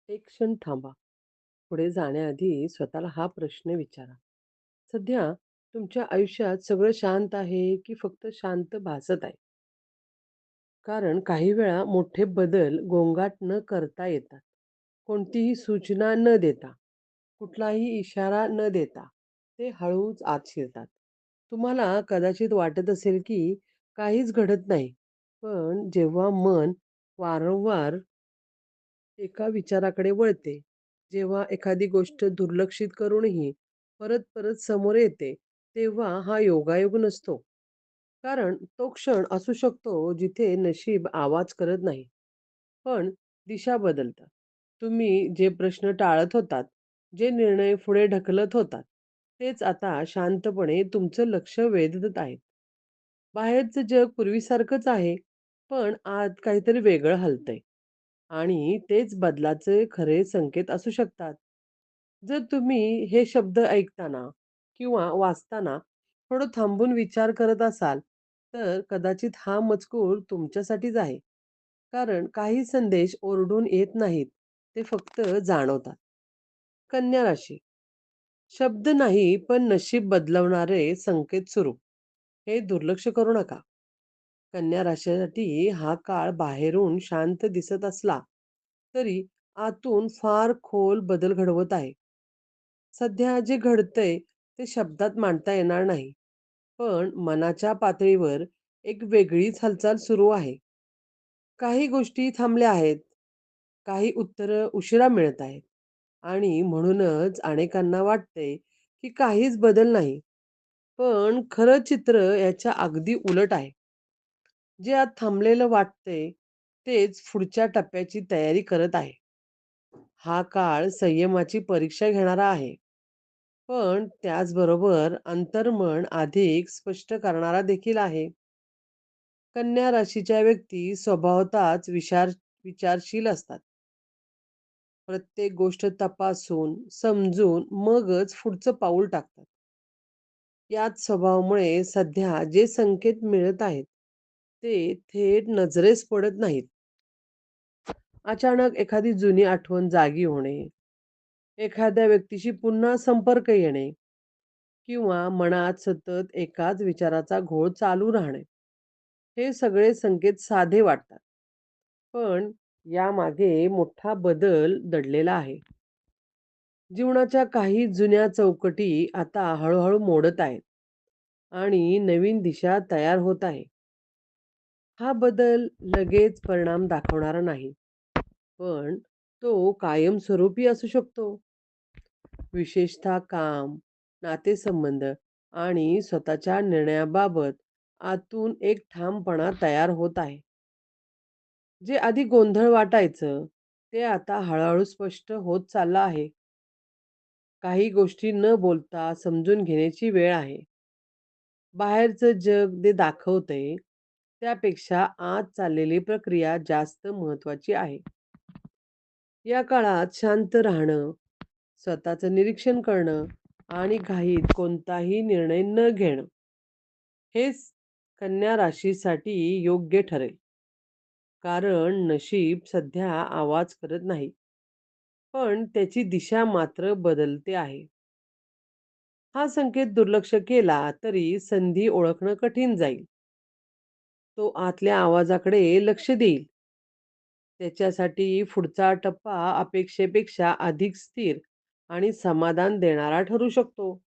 एक क्षण थांबा. पुढे जाण्याआधी स्वतःला हा प्रश्न विचारा. सध्या तुमच्या आयुष्यात सगळं शांत आहे की फक्त शांत भासत आहे? कारण काही वेळा मोठे बदल गोंगाट न करता येतात. कोणतीही सूचना न देता, कुठलाही इशारा न देता ते हळूच आत शिरतात. तुम्हाला कदाचित वाटत असेल की काहीच घडत नाही. पण जेव्हा मन वारंवार एका विचाराकडे वळते, जेव्हा एखादी गोष्ट दुर्लक्षित करूनही परत परत समोर येते, तेव्हा हा योगायोग नसतो. कारण तो क्षण असू शकतो जिथे नशीब आवाज करत नाही, पण दिशा बदलतं. तुम्ही जे प्रश्न टाळत होतात, जे निर्णय पुढे ढकलत होतात, तेच आता शांतपणे तुमचं लक्ष वेधत आहेत. बाहेरचं जग पूर्वीसारखंच आहे, पण आत काहीतरी वेगळं हलतंय. आणि तेच बदलाचे खरे संकेत असू शकतात. जर तुम्ही हे शब्द ऐकताना किंवा वाचताना थोडं थांबून विचार करत असाल, तर कदाचित हा मजकूर तुमच्यासाठीच आहे. कारण काही संदेश ओरडून येत नाहीत, ते फक्त जाणवतात. कन्या राशी. शब्द नाही, पण नशीब बदलवणारे संकेत सुरू. हे दुर्लक्ष करू नका. कन्या राशीसाठी हा काळ बाहेरून शांत दिसत असला तरी आतून फार खोल बदल घडवत आहे. सध्या जे घडतंय ते शब्दात मांडता येणार नाही, पण मनाच्या पातळीवर एक वेगळीच हालचाल सुरू आहे. काही गोष्टी थांबल्या आहेत, काही उत्तरं उशिरा मिळत आहेत आणि म्हणूनच अनेकांना वाटतंय की काहीच बदल नाही. पण खरं चित्र याच्या अगदी उलट आहे. जे आज थांबलेलं वाटतंय, तेच पुढच्या टप्प्याची तयारी करत आहे. हा काळ संयमाची परीक्षा घेणारा आहे, पण त्याचबरोबर अंतर्मन अधिक स्पष्ट करणारा देखील आहे. कन्या राशीच्या व्यक्ती स्वभावतःच विचारशील असतात. प्रत्येक गोष्ट तपासून, समजून मगच पुढचं पाऊल टाकतात. याच स्वभावामुळे सध्या जे संकेत मिळत आहेत, ते थेट नजरेस पडत नाहीत. अचानक एखादी जुनी आठवण जागी होणे, एखाद्या व्यक्तीशी पुन्हा संपर्क येणे किंवा मनात सतत एकाच विचाराचा घोळ चालू राहणे. हे सगळे संकेत साधे वाटतात, पण यामागे मोठा बदल दडलेला आहे. जीवनाच्या काही जुन्या चौकटी आता हळूहळू मोडत आहेत आणि नवीन दिशा तयार होत आहे. हा बदल लगेच परिणाम दाखवणारा नाही, पण तो कायमस्वरूपी असू शकतो. विशेषतः काम, नातेसंबंध आणि स्वतःच्या निर्णयाबाबत आतून एक ठामपणा तयार होत आहे. जे आधी गोंधळ वाटायचं, ते आता हळू स्पष्ट होत चाललं आहे. काही गोष्टी न बोलता समजून घेण्याची वेळ आहे. बाहेरचं जग जे दाखवतंय, त्यापेक्षा आत चाललेली प्रक्रिया जास्त महत्त्वाची आहे. या काळात शांत राहणं, स्वतःचं निरीक्षण करणं आणि घाईत कोणताही निर्णय न घेणं, हेच कन्या राशीसाठी योग्य ठरेल. कारण नशीब सध्या आवाज करत नाही, पण त्याची दिशा मात्र बदलते आहे. हा संकेत दुर्लक्ष केला तरी संधी ओळखणं कठीण जाईल. तो आतल्या आवाजाकडे लक्ष देईल. त्याच्यासाठी पुढचा टप्पा अपेक्षेपेक्षा अधिक स्थिर आणि समाधान देणारा ठरू शकतो.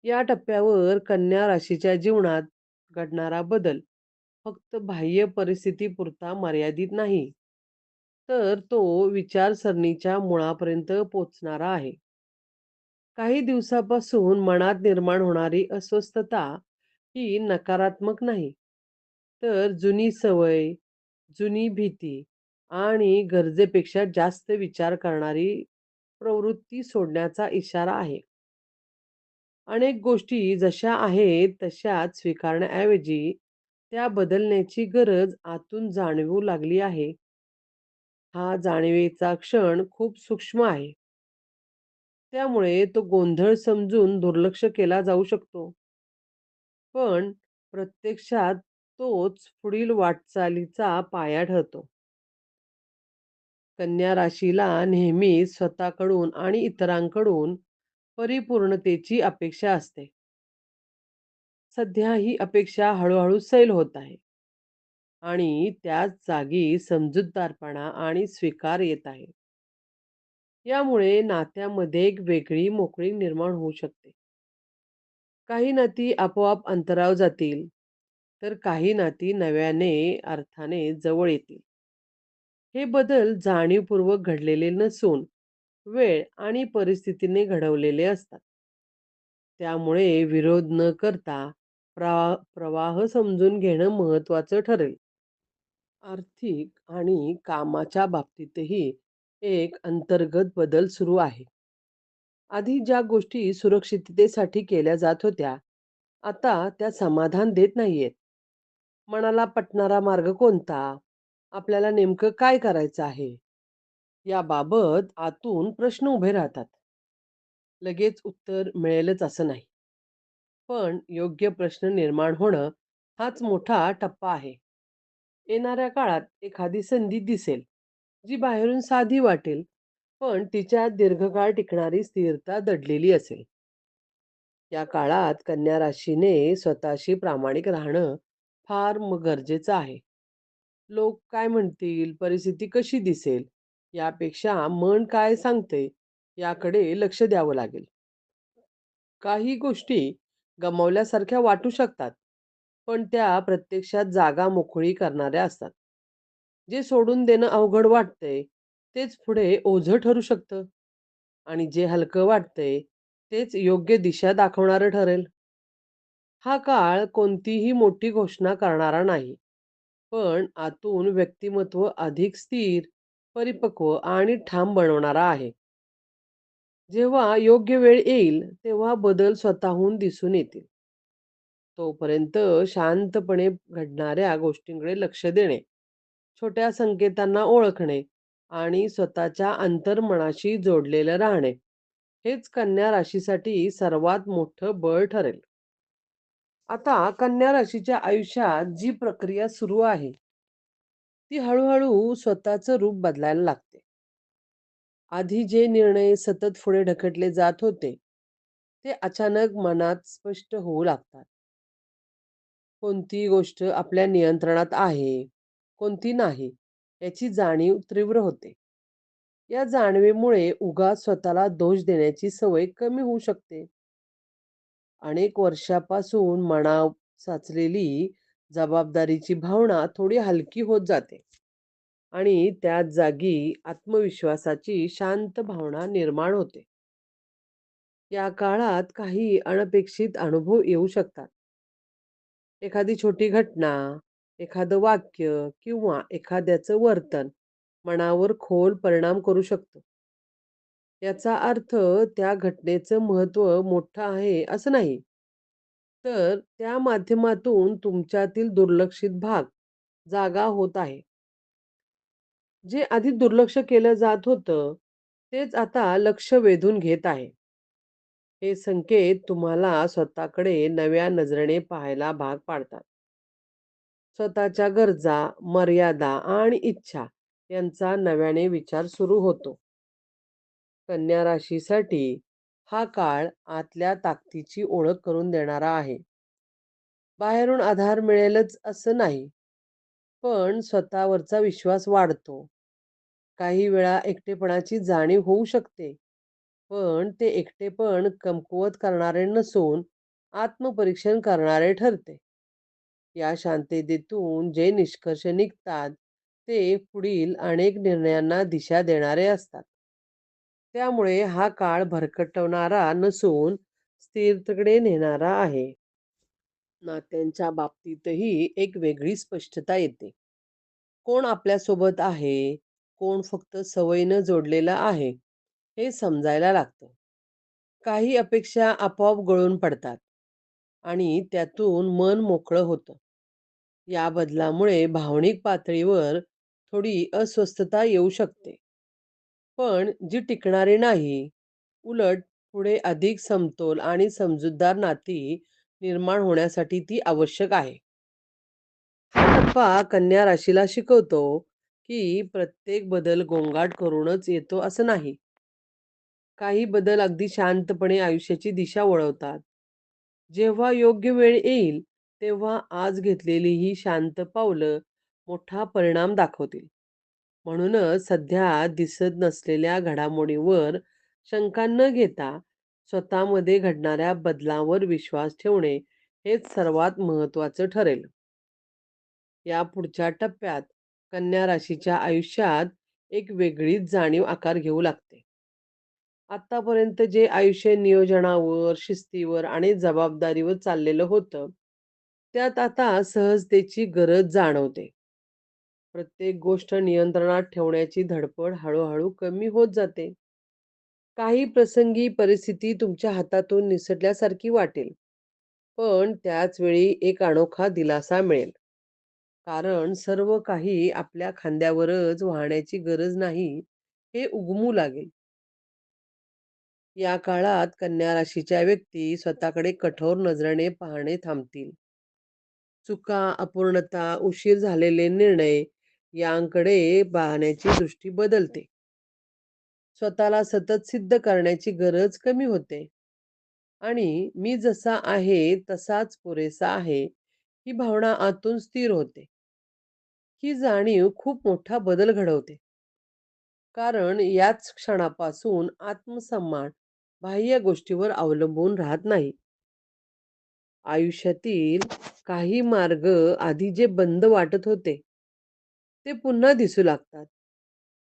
या टप्प्यावर कन्या राशीच्या जीवनात घडणारा बदल फक्त बाह्य परिस्थितीपुरता मर्यादित नाही, तर तो विचारसरणीच्या मुळापर्यंत पोचणारा आहे. काही दिवसापासून मनात निर्माण होणारी अस्वस्थता ही नकारात्मक नाही, तर जुनी सवय, जुनी भीती आणि गरजेपेक्षा जास्त विचार करणारी प्रवृत्ती सोडण्याचा इशारा आहे. अनेक गोष्टी जशा आहेत तशाच स्वीकारण्याऐवजी त्या बदलण्याची गरज आतून जाणवू लागली आहे. हा जाणीवेचा क्षण खूप सूक्ष्म आहे. त्यामुळे तो गोंधळ समजून दुर्लक्ष केला जाऊ शकतो. पण प्रत्यक्षात तोच पुढील वाटचालीचा पाया ठरतो. कन्या राशीला नेहमी स्वतःकडून आणि इतरांकडून परिपूर्णतेची अपेक्षा असते. सध्या ही अपेक्षा हळू-हळू सैल होत आहे आणि त्याच जागी समजूतदारपणा आणि स्वीकार येत आहे. यामुळे नात्यामध्ये एक वेगळी मोकळीक निर्माण होऊ शकते. काही नाती आपोआप अंतरावर जातील, तर काही नाती नव्याने अर्थाने जवळ येतील. हे बदल जाणीवपूर्वक घडलेले नसून वेळ आणि परिस्थितीने घडवलेले असतात. त्यामुळे विरोध न करता प्रवाह समजून घेणं महत्त्वाचं ठरेल. आर्थिक आणि कामाच्या बाबतीतही एक अंतर्गत बदल सुरू आहे. आधी ज्या गोष्टी सुरक्षिततेसाठी केल्या जात होत्या, आता त्या समाधान देत नाहीयेत. मनाला पटणारा मार्ग कोणता? आपल्याला नेमकं काय करायचं आहे? याबाबत आतून प्रश्न उभे राहतात. लगेच उत्तर मिळेलच असं नाही. पण योग्य प्रश्न निर्माण होणं हाच मोठा टप्पा आहे. येणाऱ्या काळात एखादी संधी दिसेल, जी बाहेरून साधी वाटेल, पण तिच्यात दीर्घकाळ टिकणारी स्थिरता दडलेली असेल. या काळात कन्या राशीने स्वतःशी प्रामाणिक राहणं फार गरजेचं आहे. लोक काय म्हणतील, परिस्थिती कशी दिसेल, यापेक्षा मन काय सांगते, याकडे लक्ष द्यावं लागेल. काही गोष्टी गमावल्यासारख्या वाटू शकतात, पण त्या प्रत्यक्षात जागा मोकळी करणाऱ्या असतात. जे सोडून देणं अवघड वाटतंय, तेच पुढे ओझं ठरू शकतं आणि जे हलकं वाटतंय, तेच योग्य दिशा दाखवणारं ठरेल. हा काळ कोणतीही मोठी घोषणा करणारा नाही, पण आतून व्यक्तिमत्व अधिक स्थिर, परिपक्व आणि ठाम बनवणारा आहे. जेव्हा योग्य वेळ येईल, तेव्हा बदल स्वतःहून दिसून येतील. तोपर्यंत शांतपणे घडणाऱ्या गोष्टींकडे लक्ष देणे, छोट्या संकेतांना ओळखणे आणि स्वतःच्या अंतर्मनाशी जोडलेलं राहणे, हेच कन्या राशीसाठी सर्वात मोठं बळ ठरेल. आता कन्या राशीच्या आयुष्यात जी प्रक्रिया सुरू आहे, ती हळू स्वतःचं रूप बदलायला लागते. आधी जे निर्णय सतत पुढे ढकलले जात होते, ते अचानक मनात स्पष्ट होऊ लागतात. कोणती गोष्ट आपल्या नियंत्रणात आहे, कोणती नाही, याची जाणीव तीव्र होते. या जाणीवेमुळे उगाच स्वतःला दोष देण्याची सवय कमी होऊ शकते. अनेक वर्षापासून मनात साचलेली जबाबदारीची भावना थोडी हलकी होत जाते आणि त्याच जागी आत्मविश्वासाची शांत भावना निर्माण होते. या काळात काही अनपेक्षित अनुभव येऊ शकतात. एखादी छोटी घटना, एखादं वाक्य किंवा एखाद्याचं वर्तन मनावर खोल परिणाम करू शकतं. याचा अर्थ त्या घटनेचं महत्त्व मोठं आहे असं नाही. तर त्या माध्यमातून तुमच्यातील दुर्लक्षित भाग जागा होत आहे. जे आधी दुर्लक्ष केलं जात होतं, तेच आता लक्ष वेधून घेत आहे. हे संकेत तुम्हाला स्वतःकडे नव्या नजरेने पाहायला भाग पाडतात. स्वतःच्या गरजा, मर्यादा आणि इच्छा यांचा नव्याने विचार सुरू होतो. कन्या राशीसाठी हा काळ आतल्या ताकदीची ओळख करून देणारा आहे. बाहेरून आधार मिळेलच असं नाही, पण स्वतःवरचा विश्वास वाढतो. काही वेळा एकटेपणाची जाणीव होऊ शकते, पण ते एकटेपण कमकुवत करणारे नसून आत्मपरीक्षण करणारे ठरते. या शांततेतून जे निष्कर्ष निघतात, ते पुढील अनेक निर्णयांना दिशा देणारे असतात. त्यामुळे हा काळ भरकटवणारा नसून स्थिरतेकडे नेणारा आहे. नात्यांच्या बाबतीतही एक वेगळी स्पष्टता येते. कोण आपल्यासोबत आहे, कोण फक्त सवयीनं जोडलेला आहे, हे समजायला लागतं. काही अपेक्षा आपोआप गळून पडतात आणि त्यातून मन मोकळं होतं. या बदलामुळे भावनिक पातळीवर थोडी अस्वस्थता येऊ शकते. पण जी टिकणारी नाही, उलट पुढे अधिक समतोल आणि समजूतदार नाती निर्माण होण्यासाठी ती आवश्यक आहे. हा टप्पा कन्या राशीला शिकवतो की प्रत्येक बदल गोंगाट करूनच येतो असं नाही. काही बदल अगदी शांतपणे आयुष्याची दिशा वळवतात. जेव्हा योग्य वेळ येईल, तेव्हा आज घेतलेली ही शांत पावलं मोठा परिणाम दाखवतील. म्हणूनच सध्या दिसत नसलेल्या घडामोडींवर शंका न घेता स्वतःमध्ये घडणाऱ्या बदलांवर विश्वास ठेवणे हेच सर्वात महत्त्वाचं ठरेल. या पुढच्या टप्प्यात कन्या राशीच्या आयुष्यात एक वेगळीच जाणीव आकार घेऊ लागते. आत्तापर्यंत जे आयुष्य नियोजनावर, शिस्तीवर आणि जबाबदारीवर चाललेलं होतं, त्यात आता सहजतेची गरज जाणवते. प्रत्येक गोष्ट नियंत्रणात ठेवण्याची धडपड हळू कमी होत जाते. काही प्रसंगी परिस्थिती तुमच्या हातातून निसटल्यासारखी वाटेल, पण त्याच वेळी एक अनोखा दिलासा मिळेल. कारण सर्व काही आपल्या खांद्यावरच वाहण्याची गरज नाही, हे उगमू लागेल. या काळात कन्या राशीच्या व्यक्ती स्वतःकडे कठोर नजरेने पाहणे थांबतील. चुका, अपूर्णता, उशीर झालेले निर्णय यांकडे पाहण्याची दृष्टी बदलते. स्वतःला सतत सिद्ध करण्याची गरज कमी होते आणि मी जसा आहे तसाच पुरेसा आहे, ही भावना आतून स्थिर होते. ही जाणीव खूप मोठा बदल घडवते. कारण याच क्षणापासून आत्मसन्मान बाह्य गोष्टीवर अवलंबून राहत नाही. आयुष्यातील काही मार्ग आधी जे बंद वाटत होते, ते पुन्हा दिसू लागतात.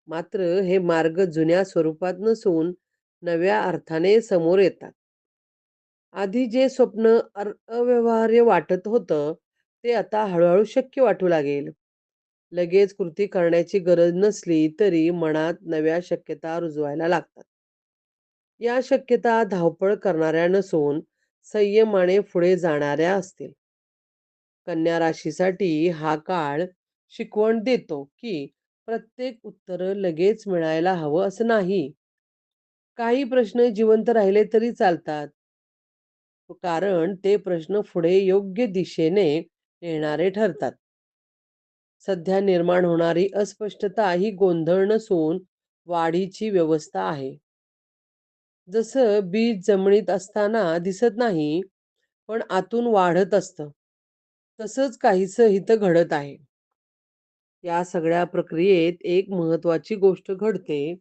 मात्र हे मार्ग जुन्या स्वरूपात नसून नव्या अर्थाने समोर येतात. आधी जे स्वप्न अव्यवहार्य वाटत होतं, ते आता हळू शक्य वाटू लागेल. लगेच कृती करण्याची गरज नसली तरी मनात नव्या शक्यता रुजवायला लागतात. या शक्यता धावपळ करणाऱ्या नसून संयमाने पुढे जाणाऱ्या असतील. कन्या राशीसाठी हा काळ शिकवण देतो की प्रत्येक उत्तर लगेच मिळायला हवं असं नाही. काही प्रश्न जिवंत राहिले तरी चालतात. कारण ते प्रश्न पुढे योग्य दिशेने नेणारे ठरतात. सध्या निर्माण होणारी अस्पष्टता ही गोंधळ नसून वाढीची व्यवस्था आहे. जसं बीज जमिनीत असताना दिसत नाही, पण आतून वाढत असतं. तसंच काहीसं इथं घडत आहे. या सगळ्या प्रक्रियेत एक महत्त्वाची गोष्ट घडते,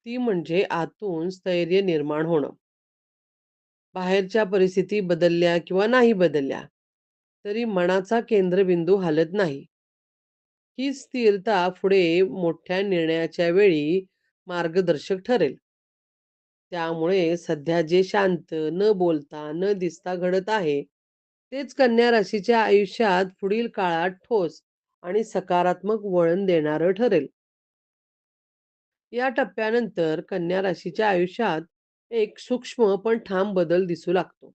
ती म्हणजे आतून स्थैर्य निर्माण होणं. बाहेरच्या परिस्थिती बदलल्या किंवा नाही बदलल्या, तरी मनाचा केंद्रबिंदू हलत नाही. ही स्थिरता पुढे मोठ्या निर्णयाच्या वेळी मार्गदर्शक ठरेल. त्यामुळे सध्या जे शांत, न बोलता, न दिसता घडत आहे, तेच कन्या राशीच्या आयुष्यात पुढील काळात ठोस आणि सकारात्मक वळण देणारं ठरेल. या टप्प्यानंतर कन्या राशीच्या आयुष्यात एक सूक्ष्म पण ठाम बदल दिसू लागतो.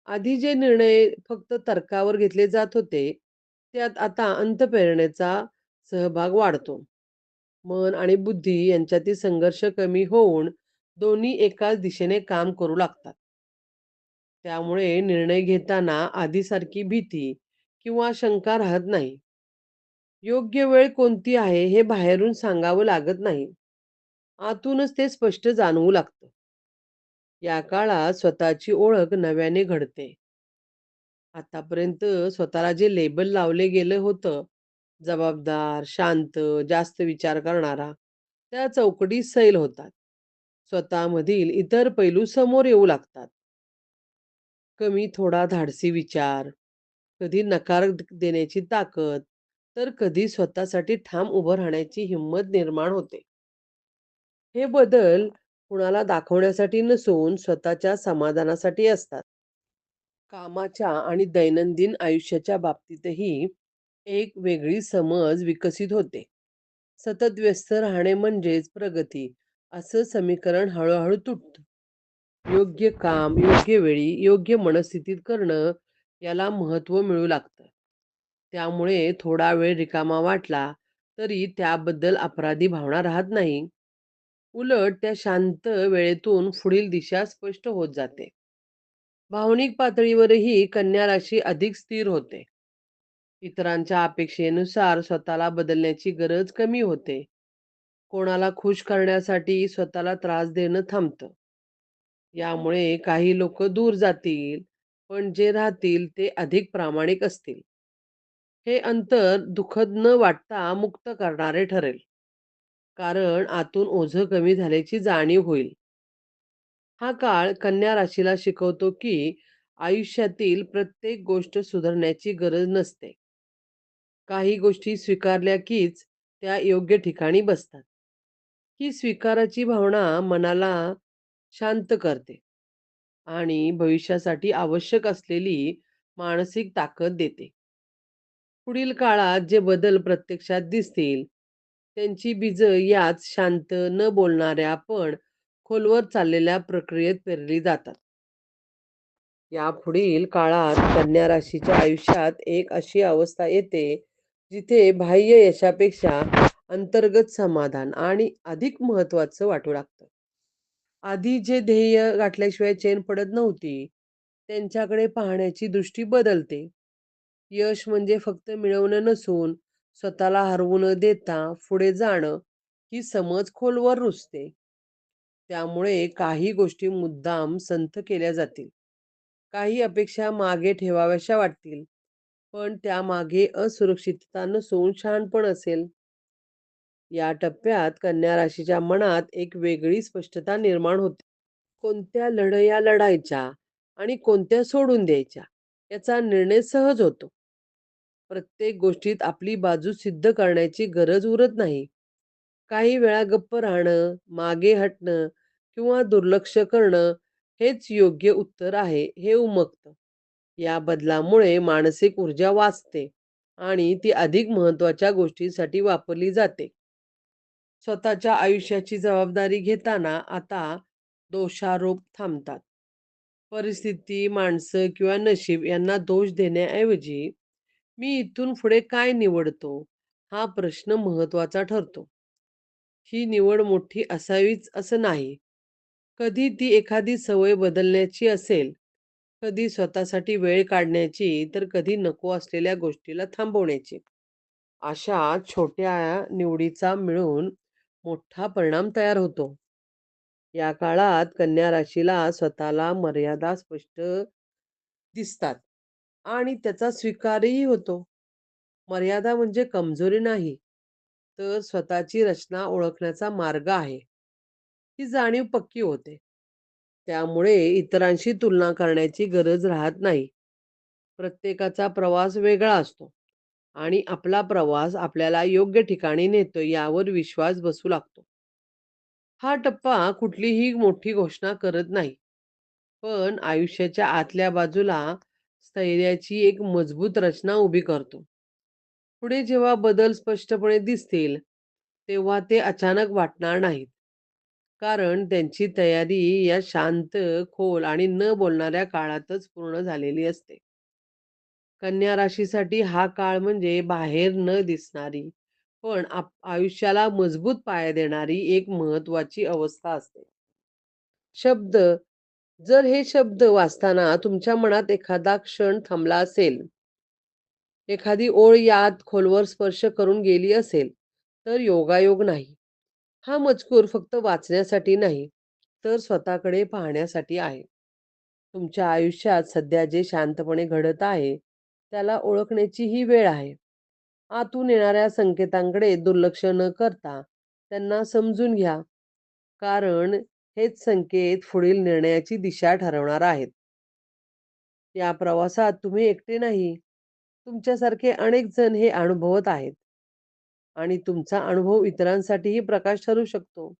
आधी जे निर्णय फक्त तर्कावर घेतले जात होते, त्यात आता अंतःप्रेरणेचा सहभाग वाढतो. मन आणि बुद्धी यांच्यातील संघर्ष कमी होऊन दोन्ही एकाच दिशेने काम करू लागतात. त्यामुळे निर्णय घेताना आधीसारखी भीती किंवा शंका राहत नाही. योग्य वेळ कोणती आहे हे बाहेरून सांगावं लागत नाही. आतूनच ते स्पष्ट जाणवू लागतं. या काळात स्वतःची ओळख नव्याने घडते. आतापर्यंत स्वतःला जे लेबल लावले गेलं होतं, जबाबदार, शांत, जास्त विचार करणारा, त्या चौकटी सैल होतात. स्वतःमधील इतर पैलू समोर येऊ लागतात. कमी थोडा धाडसी विचार, कधी नकार देण्याची ताकद, तर कधी स्वतःसाठी ठाम उभं राहण्याची हिंमत निर्माण होते. हे बदल कुणाला दाखवण्यासाठी नसून स्वतःच्या समाधानासाठी असतात. कामाच्या आणि दैनंदिन आयुष्याच्या बाबतीतही एक वेगळी समज विकसित होते. सतत व्यस्त राहणे म्हणजेच प्रगती, असं समीकरण हळूहळू तुटतं. योग्य काम, योग्य वेळी, योग्य मनस्थितीत करणं याला महत्त्व मिळू लागतं. त्यामुळे थोडा वेळ रिकामा वाटला, तरी त्याबद्दल अपराधी भावना राहत नाही. उलट त्या शांत वेळेतून पुढील दिशा स्पष्ट होत जाते. भावनिक पातळीवरही कन्या राशी अधिक स्थिर होते. इतरांच्या अपेक्षेनुसार स्वतःला बदलण्याची गरज कमी होते. कोणाला खुश करण्यासाठी स्वतःला त्रास देणं थांबतं. यामुळे काही लोक दूर जातील, पण जे राहतील ते अधिक प्रामाणिक असतील. हे अंतर दुःखद न वाटता मुक्त करणारे ठरेल. कारण आतून ओझं कमी झाल्याची जाणीव होईल. हा काळ कन्या राशीला शिकवतो की आयुष्यातील प्रत्येक गोष्ट सुधारण्याची गरज नसते. काही गोष्टी स्वीकारल्या कीच त्या योग्य ठिकाणी बसतात. ही स्वीकाराची भावना मनाला शांत करते आणि भविष्यासाठी आवश्यक असलेली मानसिक ताकद देते. पुढील काळात जे बदल प्रत्यक्षात दिसतील, त्यांची बीजं याच शांत न बोलणाऱ्या पण खोलवर चाललेल्या प्रक्रियेत पेरली जातात. यापुढील काळात कन्या राशीच्या आयुष्यात एक अशी अवस्था येते, जिथे बाह्य यशापेक्षा अंतर्गत समाधान आणि अधिक महत्त्वाचं वाटू लागतं. आधी जे ध्येय गाठल्याशिवाय चैन पडत नव्हती, त्यांच्याकडे पाहण्याची दृष्टी बदलते. यश म्हणजे फक्त मिळवणं नसून, स्वतःला हरवू न देता पुढे जाणं, ही समज खोलवर रुजते. त्यामुळे काही गोष्टी मुद्दाम संथ केल्या जातील. काही अपेक्षा मागे ठेवाव्याशा वाटतील, पण त्यामागे असुरक्षितता नसून शहाणपण असेल. या टप्प्यात कन्या राशीच्या मनात एक वेगळी स्पष्टता निर्माण होते. कोणत्या लढाया लढायच्या आणि कोणत्या सोडून द्यायच्या, याचा निर्णय सहज होतो. प्रत्येक गोष्टीत आपली बाजू सिद्ध करण्याची गरज उरत नाही. काही वेळा गप्प राहणं, मागे हटणं किंवा दुर्लक्ष करणं हेच योग्य उत्तर आहे, हे उमगतं. या बदलामुळे मानसिक ऊर्जा वाचते आणि ती अधिक महत्त्वाच्या गोष्टींसाठी वापरली जाते. स्वतःच्या आयुष्याची जबाबदारी घेताना आता दोषारोप थांबतात. परिस्थिती, माणसं किंवा नशीब यांना दोष देण्याऐवजी मी इथून पुढे काय निवडतो? हा प्रश्न महत्त्वाचा ठरतो. ही निवड मोठी असावीच असं नाही. कधी ती एखादी सवय बदलण्याची असेल, कधी स्वतःसाठी वेळ काढण्याची, तर कधी नको असलेल्या गोष्टीला थांबवण्याची. अशा छोट्या निवडीचा मिळून मोठा परिणाम तयार होतो. या काळात कन्या राशीला स्वतःला मर्यादा स्पष्ट दिसतात आणि त्याचा स्वीकारही होतो. मर्यादा म्हणजे कमजोरी नाही, तर स्वतःची रचना ओळखण्याचा मार्ग आहे. ही जाणीव पक्की होते. त्यामुळे इतरांशी तुलना करण्याची गरज राहत नाही. प्रत्येकाचा प्रवास वेगळा असतो आणि आपला प्रवास आपल्याला योग्य ठिकाणी नेतो यावर विश्वास बसू लागतो. हा टप्पा कुठलीही मोठी घोषणा करत नाही, पण आयुष्याच्या आतल्या बाजूला स्थैर्याची एक मजबूत रचना उभी करतो. पुढे जेव्हा बदल स्पष्टपणे दिसतील, तेव्हा ते अचानक वाटणार नाहीत. कारण त्यांची तयारी या शांत, खोल आणि न बोलणाऱ्या काळातच पूर्ण झालेली असते. कन्या राशीसाठी हा काळ म्हणजे बाहेर न दिसणारी, पण आयुष्याला मजबूत पाया देणारी एक महत्त्वाची अवस्था असते. शब्द, जर हे शब्द वाचताना तुमच्या मनात एखादा क्षण थांबला असेल, एखादी ओळ यात खोलवर स्पर्श करून गेली असेल, तर योगायोग नाही. हा मजकूर फक्त वाचण्यासाठी नाही, तर स्वतःकडे पाहण्यासाठी आहे. तुमच्या आयुष्यात सध्या जे शांतपणे घडत आहे, त्याला ओळखण्याची ही वेळ आहे. आतून येणाऱ्या संकेतांकडे दुर्लक्ष न करता त्यांना समजून घ्या, कारण हेच संकेत पुढील निर्णयाची दिशा ठरवणार आहेत. या प्रवासात तुम्ही एकटे नाही. तुमच्यासारखे अनेक जण हे अनुभवत आहेत आणि तुमचा अनुभव इतरांसाठीही प्रकाश ठरू शकतो.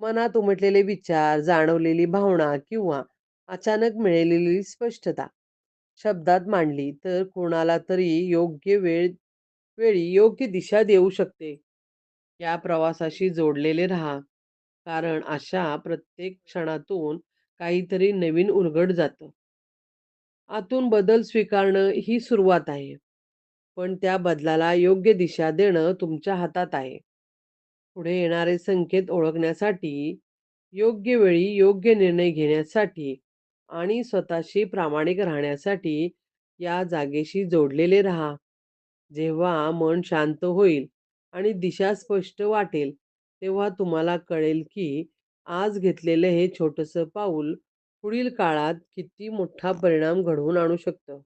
मनात उमटलेले विचार, जाणवलेली भावना किंवा अचानक मिळालेली स्पष्टता शब्दात मांडली तर कोणाला तरी योग्य वेळी योग्य दिशा देऊ शकते. या प्रवासाशी जोडलेले राहा, कारण अशा प्रत्येक क्षणातून काहीतरी नवीन उलगडत जातं. आतून बदल स्वीकारणं ही सुरुवात आहे, पण त्या बदलाला योग्य दिशा देणं तुमच्या हातात आहे. पुढे येणारे संकेत ओळखण्यासाठी, योग्य वेळी योग्य निर्णय घेण्यासाठी आणि स्वतःशी प्रामाणिक राहण्यासाठी या जागेशी जोडलेले राहा. जेव्हा मन शांत होईल आणि दिशा स्पष्ट वाटेल, तेव्हा तुम्हाला कळेल की आज घेतलेलं हे छोटंसं पाऊल पुढील काळात किती मोठा परिणाम घडवून आणू शकतं.